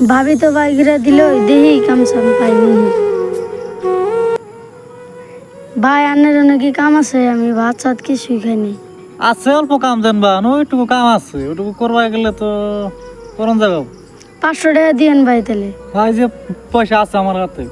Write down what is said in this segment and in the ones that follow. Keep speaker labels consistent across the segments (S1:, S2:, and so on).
S1: ভাবি তো বাইকরা দিল দেহি কাম সাম পাইনি। ভাই আন্নের নাকি কাম আছে, আমি ভাত সাত কিছুই খাইনি।
S2: আছে অল্প কাম জানবা, ওইটুকু কাম আছে, ওইটুকু করবা গেলে তো করন যাবে।
S1: 500 টাকা দিয়েন ভাই তাহলে।
S2: ভাই যে পয়সা আছে আমার হাতে।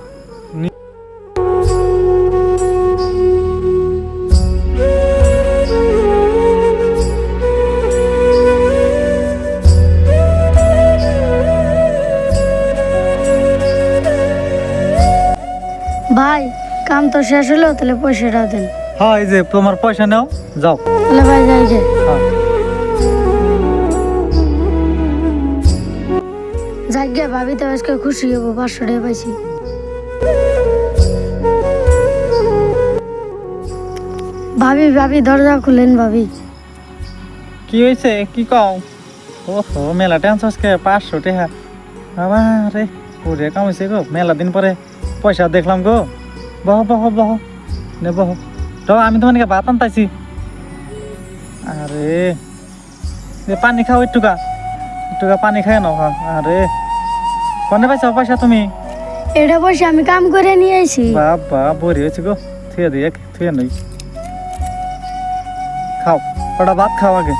S1: ভাই কাম তো শেষ হলো, তাহলে পয়সাটা দেন।
S2: হ্যাঁ এই যে তোমার পয়সা নাও, যাও।
S1: তাহলে ভাই যাই যে।
S2: হ্যাঁ।
S1: যাই গে, ভাবি তো আজকে খুশি হবো, 500 টাকা পাইছি। ভাবি ভাবি দরজা খুলেন ভাবি।
S2: কি হয়েছে কি কও? ওহো মেলা টেনশন আজকে 500 টাকা। বাবা রে ওরে কাম হয়েছে গো, মেলা দিন পরে পয়সা দেখলাম গো। বহ বহ বহ নে বহ তো, আমি তোমাকে ভাত আনতাইছি। আরে পানি খাও, একটুকা একটুকা পানি খাই নাও। হ্যাঁ আরে কনে পাইছো পয়সা তুমি?
S1: এটা পয়সা আমি কাম করে নিয়ে আইছি।
S2: বাবা বড়ি হয়েছে গো, থুয়ে দিয়ে থুয়ে নই। খাও কটা ভাত খাও আগে।